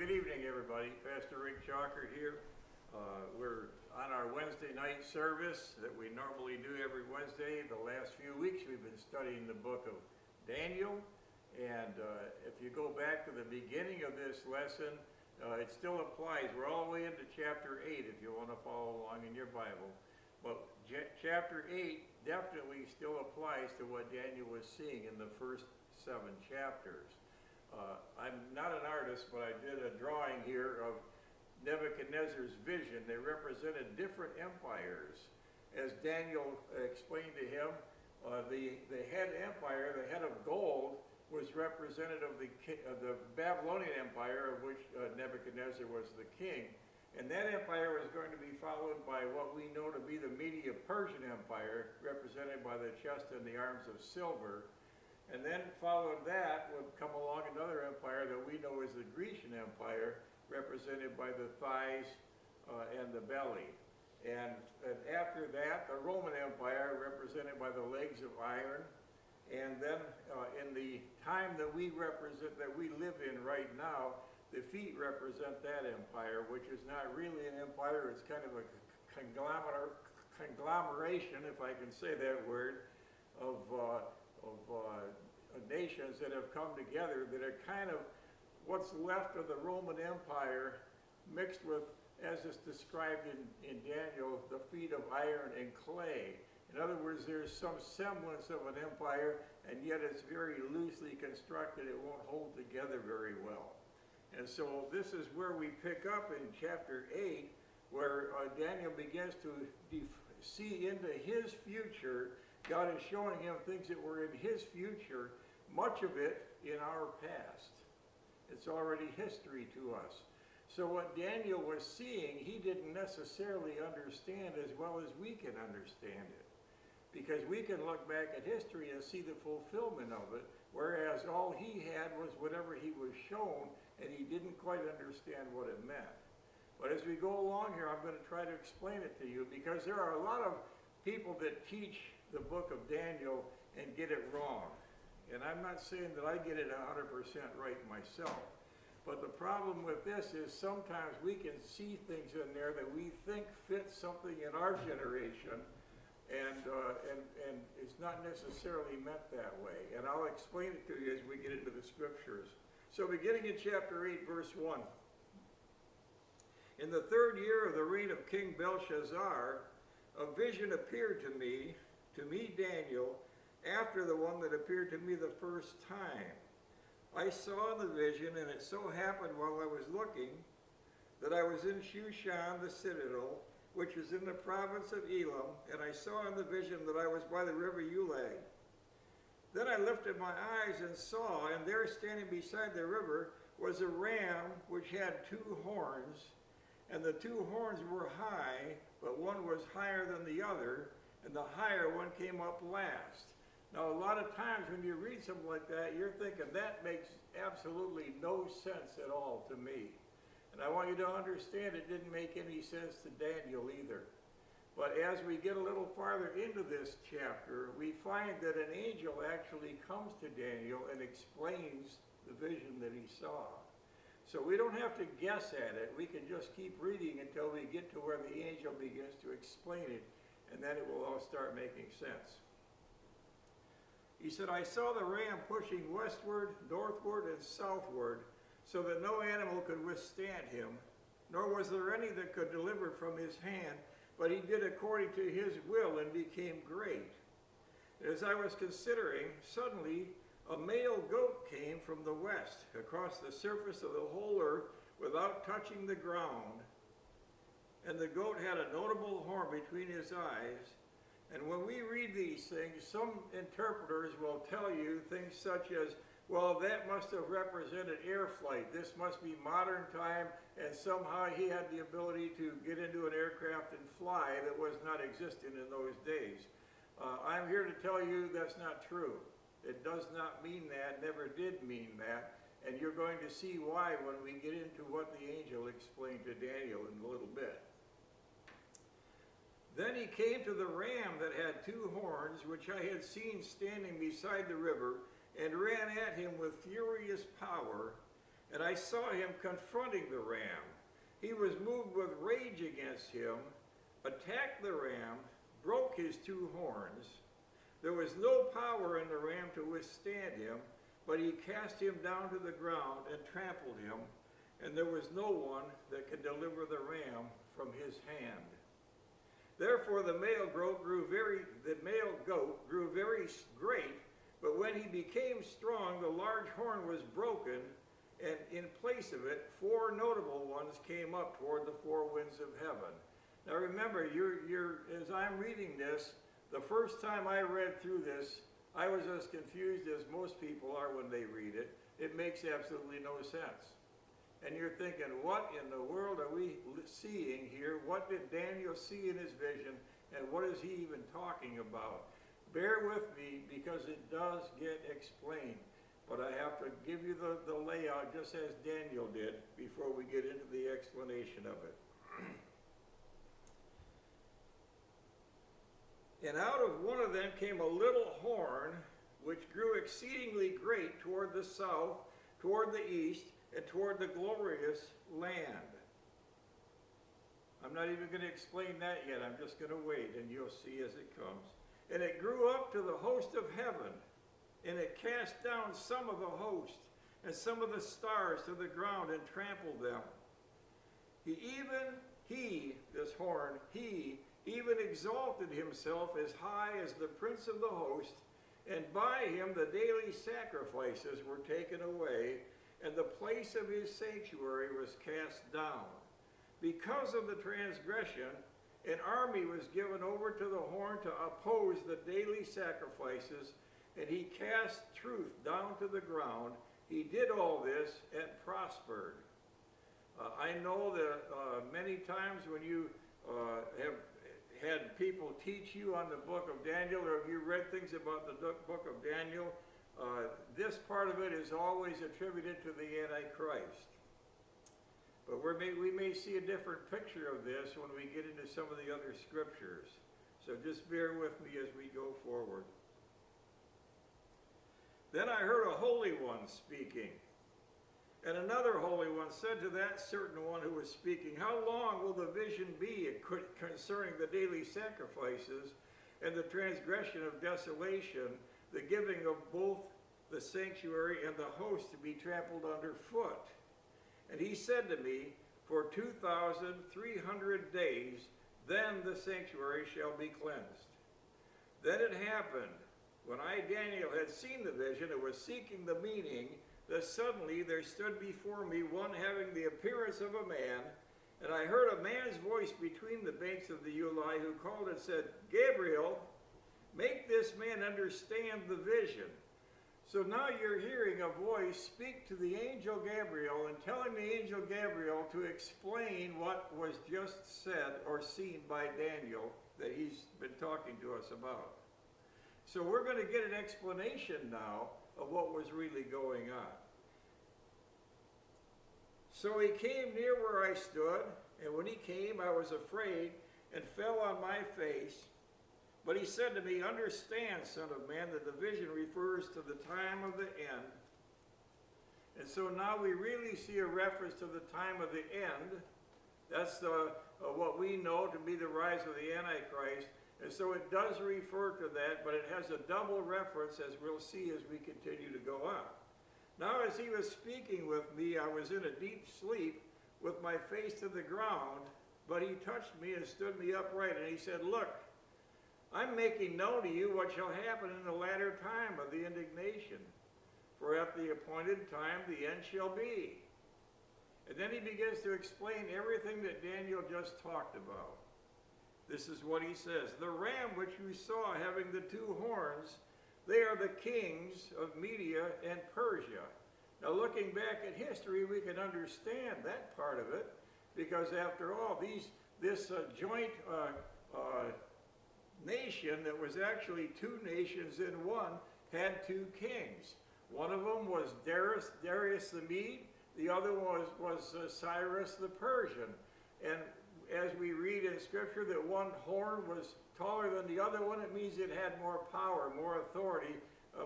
Good evening, everybody. Pastor Rick Chalker here. We're on our Wednesday night service that we normally do every Wednesday. The last few weeks we've been studying the book of Daniel. And if you go back to the beginning of this lesson, it still applies. We're all the way into chapter 8 if you want to follow along in your Bible. But chapter 8 definitely still applies to what Daniel was seeing in the first 7 chapters. I'm not an artist, but I did a drawing here of Nebuchadnezzar's vision. They represented different empires. As Daniel explained to him, the head empire, the head of gold, was representative of the Babylonian Empire, of which Nebuchadnezzar was the king. And that empire was going to be followed by what we know to be the Medo-Persian Empire, represented by the chest and the arms of silver. And then following that would come along another empire that we know as the Grecian Empire, represented by the thighs and the belly. And after that, the Roman Empire, represented by the legs of iron. And then in the time that we live in right now, the feet represent that empire, which is not really an empire. It's kind of a conglomeration, if I can say that word, of nations that have come together that are kind of what's left of the Roman Empire mixed with, as is described in Daniel, the feet of iron and clay. In other words, there's some semblance of an empire, and yet it's very loosely constructed. It won't hold together very well. And so this is where we pick up in chapter 8, where Daniel begins to see into his future. God is showing him things that were in his future, much of it in our past. It's already history to us. So what Daniel was seeing, he didn't necessarily understand as well as we can understand it. Because we can look back at history and see the fulfillment of it, whereas all he had was whatever he was shown, and he didn't quite understand what it meant. But as we go along here, I'm going to try to explain it to you, because there are a lot of people that teach the book of Daniel and get it wrong. And I'm not saying that I get it 100% right myself. But the problem with this is sometimes we can see things in there that we think fit something in our generation, and it's not necessarily meant that way. And I'll explain it to you as we get into the scriptures. So beginning in chapter 8, verse 1. In the 3rd year of the reign of King Belshazzar, a vision appeared to me Daniel, after the one that appeared to me the first time. I saw the vision, and it so happened while I was looking that I was in Shushan the citadel, which is in the province of Elam, and I saw in the vision that I was by the river Ulai. Then I lifted my eyes and saw, and there standing beside the river was a ram which had 2 horns, and the 2 horns were high, but one was higher than the other, and the higher one came up last. Now, a lot of times when you read something like that, you're thinking, that makes absolutely no sense at all to me. And I want you to understand it didn't make any sense to Daniel either. But as we get a little farther into this chapter, we find that an angel actually comes to Daniel and explains the vision that he saw. So we don't have to guess at it. We can just keep reading until we get to where the angel begins to explain it, and then it will all start making sense. He said, I saw the ram pushing westward, northward, and southward, so that no animal could withstand him, nor was there any that could deliver from his hand, but he did according to his will and became great. As I was considering, suddenly a male goat came from the west, across the surface of the whole earth, without touching the ground. And the goat had a notable horn between his eyes. And when we read these things, some interpreters will tell you things such as, well, that must have represented air flight. This must be modern time, and somehow he had the ability to get into an aircraft and fly that was not existent in those days. I'm here to tell you that's not true. It does not mean that, never did mean that, and you're going to see why when we get into what the angel explained to Daniel in a little bit. Then he came to the ram that had 2 horns, which I had seen standing beside the river, and ran at him with furious power, and I saw him confronting the ram. He was moved with rage against him, attacked the ram, broke his two horns. There was no power in the ram to withstand him, but he cast him down to the ground and trampled him, and there was no one that could deliver the ram from his hand. Therefore the male goat grew very great, but when he became strong, the large horn was broken, and in place of it, 4 notable ones came up toward the 4 winds of heaven. Now remember, as I'm reading this, the first time I read through this, I was as confused as most people are when they read it. It makes absolutely no sense. And you're thinking, what in the world are we seeing here? What did Daniel see in his vision? And what is he even talking about? Bear with me because it does get explained. But I have to give you the layout just as Daniel did before we get into the explanation of it. And out of one of them came a little horn, which grew exceedingly great toward the south, toward the east, and toward the glorious land. I'm not even going to explain that yet. I'm just going to wait, and you'll see as it comes. And it grew up to the host of heaven, and it cast down some of the host, and some of the stars to the ground, and trampled them. He even exalted himself as high as the prince of the host, and by him the daily sacrifices were taken away, and the place of his sanctuary was cast down. Because of the transgression, an army was given over to the horn to oppose the daily sacrifices, and he cast truth down to the ground. He did all this and prospered. I know that many times when you have had people teach you on the book of Daniel, or if you read things about the book of Daniel, this part of it is always attributed to the Antichrist. But we may see a different picture of this when we get into some of the other scriptures. So just bear with me as we go forward. Then I heard a holy one speaking. And another holy one said to that certain one who was speaking, "How long will the vision be concerning the daily sacrifices and the transgression of desolation, the giving of both the sanctuary and the host to be trampled underfoot?" And he said to me, "For 2,300 days, then the sanctuary shall be cleansed." Then it happened, when I, Daniel, had seen the vision and was seeking the meaning, that suddenly there stood before me one having the appearance of a man, and I heard a man's voice between the banks of the Ulai, who called and said, "Gabriel, make this man understand the vision." So now you're hearing a voice speak to the angel Gabriel and telling the angel Gabriel to explain what was just said or seen by Daniel that he's been talking to us about. So we're going to get an explanation now of what was really going on. So he came near where I stood, and when he came, I was afraid and fell on my face. But he said to me, "Understand, son of man, that the vision refers to the time of the end." And so now we really see a reference to the time of the end. That's what we know to be the rise of the Antichrist. And so it does refer to that, but it has a double reference, as we'll see as we continue to go on. Now as he was speaking with me, I was in a deep sleep with my face to the ground, but he touched me and stood me upright, and he said, "Look, I'm making known to you what shall happen in the latter time of the indignation. For at the appointed time the end shall be." And then he begins to explain everything that Daniel just talked about. This is what he says: "The ram which you saw having the 2 horns, they are the kings of Media and Persia." Now looking back at history, we can understand that part of it, because after all, this joint nation that was actually 2 nations in one had 2 kings. One of them was Darius the Mede, the other one was Cyrus the Persian. And as we read in Scripture that one horn was taller than the other one, it means it had more power, more authority,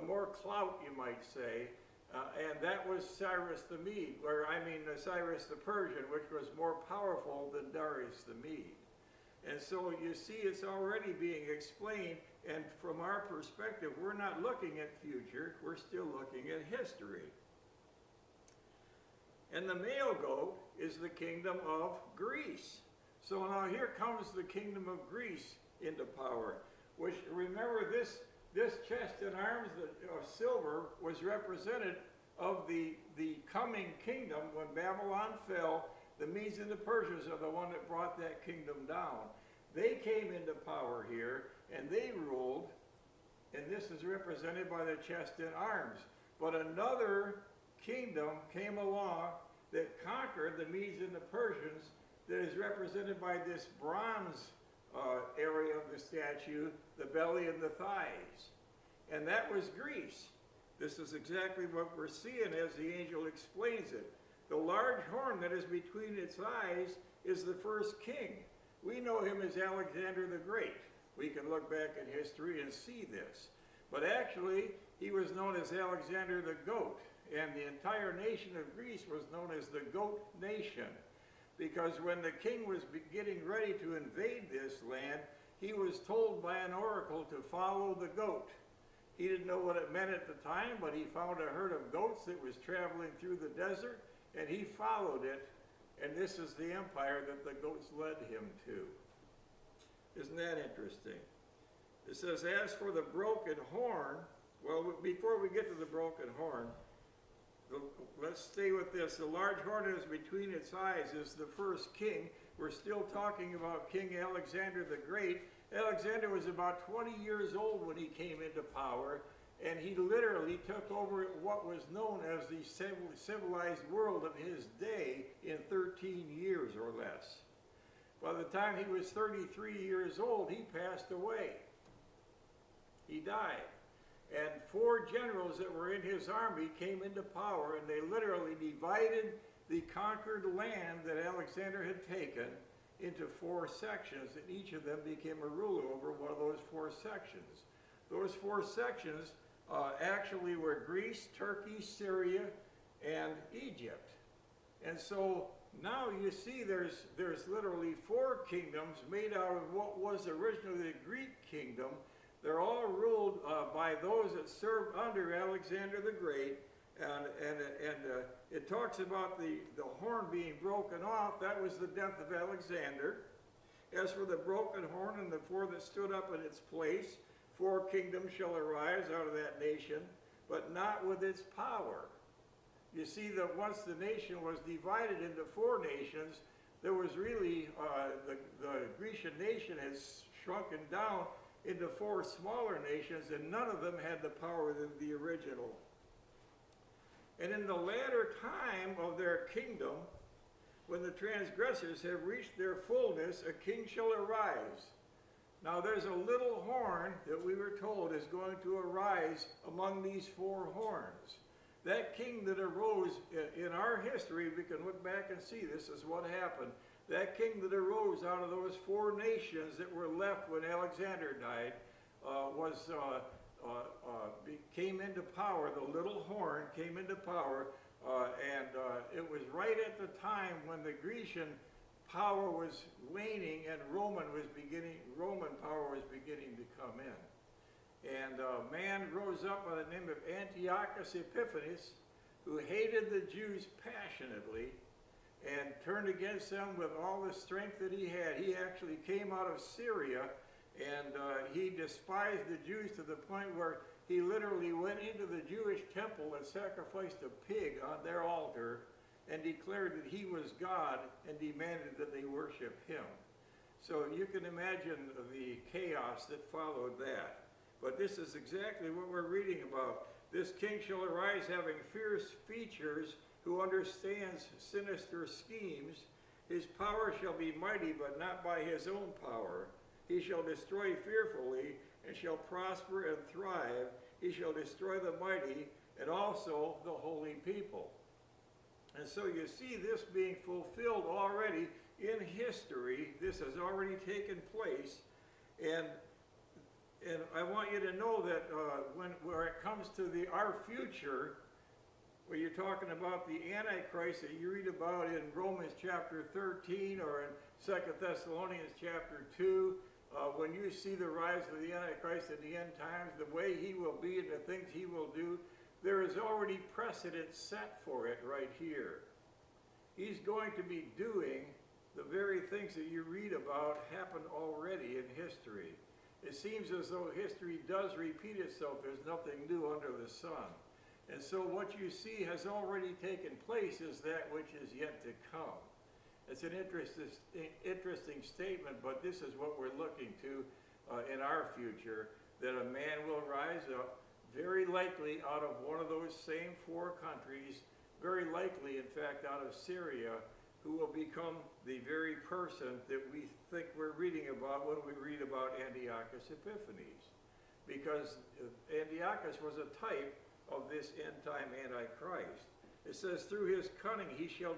more clout, you might say. And that was Cyrus the Mede, Cyrus the Persian, which was more powerful than Darius the Mede. And so you see it's already being explained, and from our perspective, we're not looking at future, we're still looking at history. And the male goat is the kingdom of Greece. So now here comes the kingdom of Greece into power, which, remember, this chest in arms of silver was represented of the coming kingdom. When Babylon fell, the Medes and the Persians are the one that brought that kingdom down. They came into power here, and they ruled, and this is represented by the chest in arms. But another kingdom came along that conquered the Medes and the Persians, that is represented by this bronze area of the statue, the belly and the thighs. And that was Greece. This is exactly what we're seeing as the angel explains it. The large horn that is between its eyes is the first king. We know him as Alexander the Great. We can look back in history and see this. But actually, he was known as Alexander the Goat, and the entire nation of Greece was known as the Goat Nation, because when the king was getting ready to invade this land, he was told by an oracle to follow the goat. He didn't know what it meant at the time, but he found a herd of goats that was traveling through the desert, and he followed it, and this is the empire that the goats led him to. Isn't that interesting? It says, as for the broken horn, well, before we get to the broken horn, let's stay with this. The large horn that is between its eyes is the first king. We're still talking about King Alexander the Great. Alexander was about 20 years old when he came into power, and he literally took over what was known as the civilized world of his day in 13 years or less. By the time he was 33 years old, he passed away. He died. And 4 generals that were in his army came into power, and they literally divided the conquered land that Alexander had taken into 4 sections, and each of them became a ruler over one of those 4 sections. Those 4 sections actually were Greece, Turkey, Syria, and Egypt. And so now you see there's literally 4 kingdoms made out of what was originally the Greek kingdom. They're all ruled by those that served under Alexander the Great, and it talks about the horn being broken off. That was the death of Alexander. As for the broken horn and the 4 that stood up in its place, 4 kingdoms shall arise out of that nation, but not with its power. You see that once the nation was divided into 4 nations, there was really, the Grecian nation has shrunken down into 4 smaller nations, and none of them had the power of the original. And in the latter time of their kingdom, when the transgressors have reached their fullness, a king shall arise. Now there's a little horn that we were told is going to arise among these 4 horns. That king that arose, in our history, we can look back and see this is what happened. That king that arose out of those 4 nations that were left when Alexander died came into power. The little horn came into power, and it was right at the time when the Grecian power was waning and Roman power was beginning to come in. And a man rose up by the name of Antiochus Epiphanes, who hated the Jews passionately and turned against them with all the strength that he had. He actually came out of Syria, and he despised the Jews to the point where he literally went into the Jewish temple and sacrificed a pig on their altar and declared that he was God and demanded that they worship him. So you can imagine the chaos that followed that. But this is exactly what we're reading about. This king shall arise having fierce features, who understands sinister schemes. His power shall be mighty, but not by his own power. He shall destroy fearfully, and shall prosper and thrive. He shall destroy the mighty, and also the holy people. And so you see this being fulfilled already in history. This has already taken place. And I want you to know that where it comes to our future, Well, you're talking about the Antichrist that you read about in Romans chapter 13 or in 2 Thessalonians chapter 2. When you see the rise of the Antichrist in the end times, the way he will be and the things he will do, there is already precedent set for it right here. He's going to be doing the very things that you read about happen already in history. It seems as though history does repeat itself. There's nothing new under the sun. And so what you see has already taken place is that which is yet to come. It's an interesting statement, but this is what we're looking to in our future, that a man will rise up, very likely out of one of those same four countries, very likely, in fact, out of Syria, who will become the very person that we think we're reading about when we read about Antiochus Epiphanes. Because Antiochus was a type of this end-time Antichrist. It says, through his cunning he shall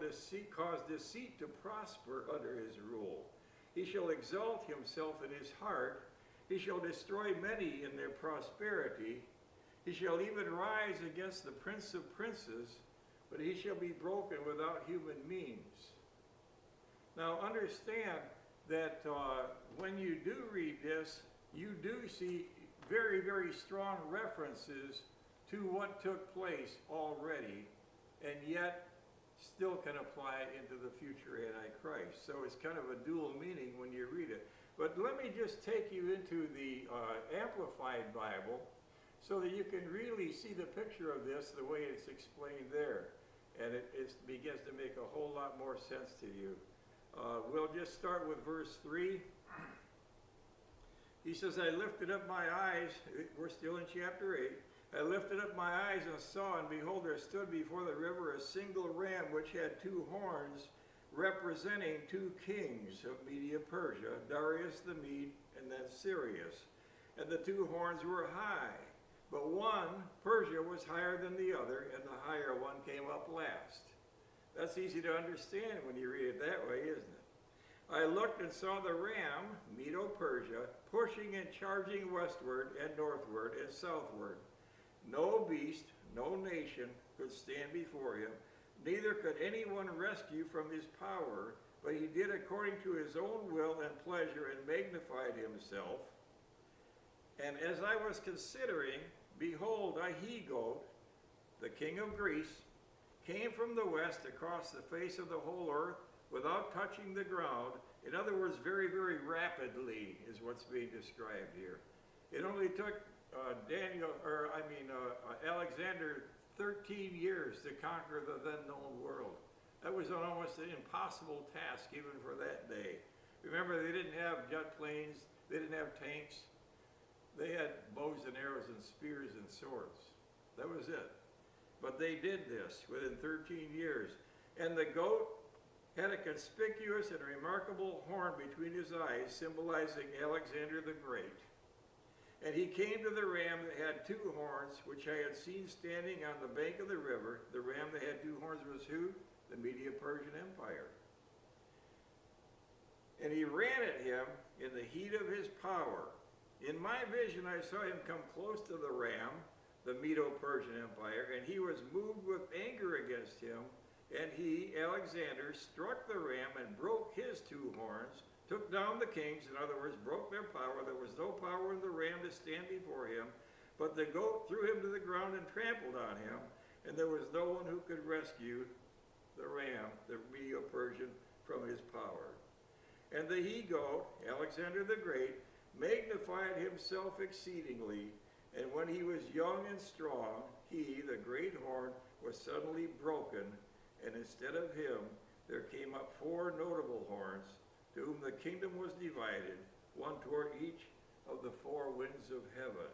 cause deceit to prosper under his rule. He shall exalt himself in his heart. He shall destroy many in their prosperity. He shall even rise against the prince of princes, but he shall be broken without human means. Now understand that when you do read this, you do see very, very strong references to what took place already, and yet still can apply into the future Antichrist. So it's kind of a dual meaning when you read it. But let me just take you into the Amplified Bible so that you can really see the picture of this the way it's explained there. And it begins to make a whole lot more sense to you. We'll just start with verse 3. He says, I lifted up my eyes, we're still in chapter 8. I lifted up my eyes and saw, and behold, there stood before the river a single ram which had two horns, representing two kings of Media Persia, Darius the Mede, and then Cyrus. And the two horns were high, but one, Persia, was higher than the other, and the higher one came up last. That's easy to understand when you read it that way, isn't it? I looked and saw the ram, Medo-Persia, pushing and charging westward and northward and southward. No beast, no nation could stand before him, neither could anyone rescue from his power, but he did according to his own will and pleasure and magnified himself. And as I was considering, behold, a he-goat, the king of Greece, came from the west across the face of the whole earth without touching the ground. In other words, very, very rapidly is what's being described here. It only took Alexander 13 years to conquer the then known world. That was almost an impossible task even for that day. Remember, they didn't have jet planes, they didn't have tanks. They had bows and arrows and spears and swords. That was it. But they did this within 13 years. And the goat had a conspicuous and remarkable horn between his eyes, symbolizing Alexander the Great. And he came to the ram that had two horns, which I had seen standing on the bank of the river. The ram that had two horns was who? The Medo-Persian Empire. And he ran at him in the heat of his power. In my vision, I saw him come close to the ram, the Medo-Persian Empire, and he was moved with anger against him. And he, Alexander, struck the ram and broke his two horns, took down the kings, in other words, broke their power. There was no power in the ram to stand before him, but the goat threw him to the ground and trampled on him, and there was no one who could rescue the ram, the Medo-Persian, from his power. And the he-goat, Alexander the Great, magnified himself exceedingly, and when he was young and strong, he, the great horn, was suddenly broken, and instead of him there came up four notable horns, to whom the kingdom was divided, one toward each of the four winds of heaven.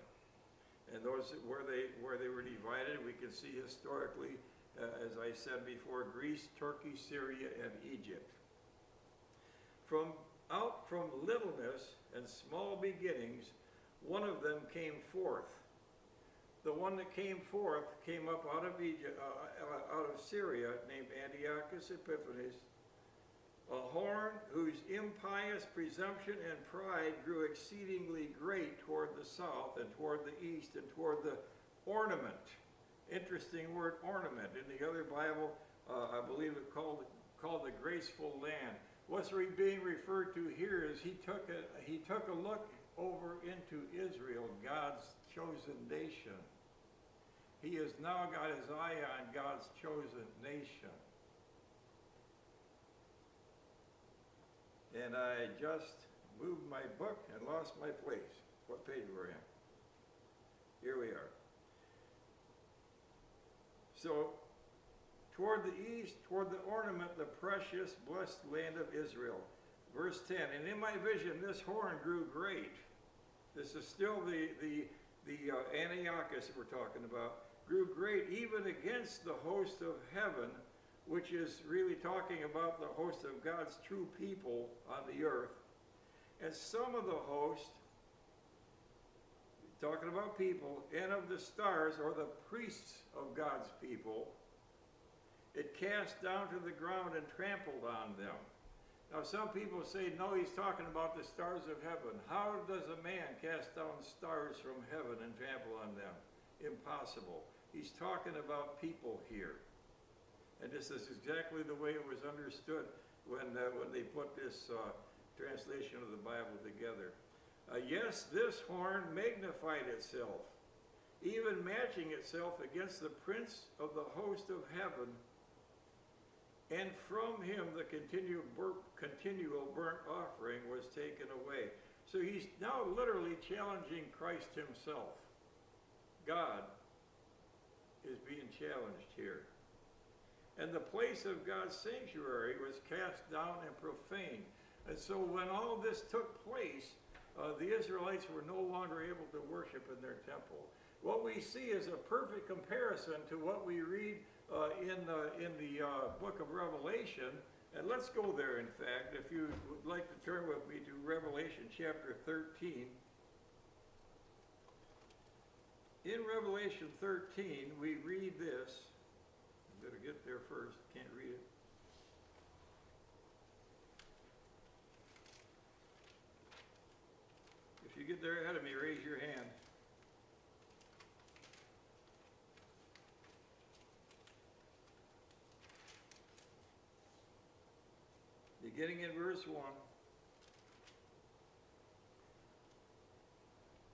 And those where they were divided, we can see historically, as I said before, Greece, Turkey, Syria, and Egypt. From littleness and small beginnings, one of them came forth. The one that came forth came up out of Egypt, out of Syria, named Antiochus Epiphanes, a horn whose impious presumption and pride grew exceedingly great toward the south and toward the east and toward the ornament Interesting word, ornament. In the other Bible, I believe it called the graceful land. What's being referred to here is he took a look over into Israel, God's chosen nation. He has now got his eye on God's chosen nation. And I just moved my book and lost my place. What page we're in? Here we are. So, toward the east, toward the ornament, the precious, blessed land of Israel. Verse 10, and in my vision this horn grew great. This is still the Antiochus that we're talking about. Grew great even against the host of heaven, which is really talking about the host of God's true people on the earth. And some of the host, talking about people, and of the stars, or the priests of God's people, it cast down to the ground and trampled on them. Now some people say, no, he's talking about the stars of heaven. How does a man cast down stars from heaven and trample on them? Impossible. He's talking about people here. And this is exactly the way it was understood when they put this translation of the Bible together. Yes, this horn magnified itself, even matching itself against the prince of the host of heaven, and from him the continual burnt offering was taken away. So he's now literally challenging Christ himself. God is being challenged here. And the place of God's sanctuary was cast down and profaned. And so when all this took place, the Israelites were no longer able to worship in their temple. What we see is a perfect comparison to what we read in the book of Revelation. And let's go there, in fact. If you would like to turn with me to Revelation chapter 13. In Revelation 13, we read this. I better get there first. Can't read it. If you get there ahead of me, raise your hand. Beginning in verse 1.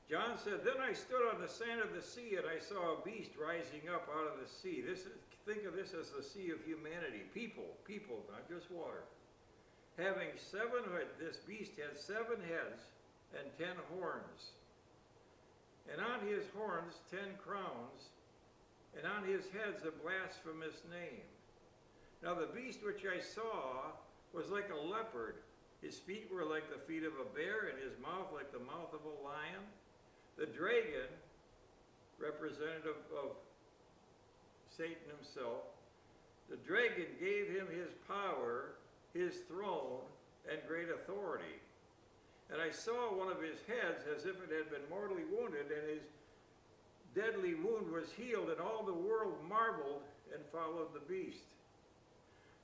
John said, then I stood on the sand of the sea, and I saw a beast rising up out of the sea. Think of this as the sea of humanity. People, not just water. Having 7 heads, this beast had 7 heads and 10 horns. And on his horns 10 crowns, and on his heads a blasphemous name. Now the beast which I saw was like a leopard. His feet were like the feet of a bear, and his mouth like the mouth of a lion. The dragon, representative of Satan himself, the dragon gave him his power, his throne, and great authority. And I saw one of his heads as if it had been mortally wounded, and his deadly wound was healed, and all the world marveled and followed the beast.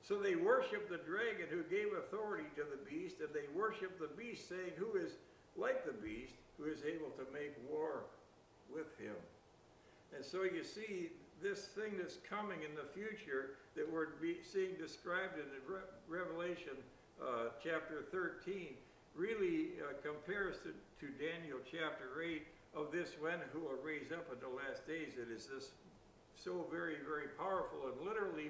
So they worshiped the dragon who gave authority to the beast, and they worshiped the beast, saying, who is like the beast, who is able to make war with him. And so you see this thing that's coming in the future that we're seeing described in Revelation chapter 13 really compares to Daniel chapter 8 of this one who will raise up in the last days. It is this so very, very powerful and literally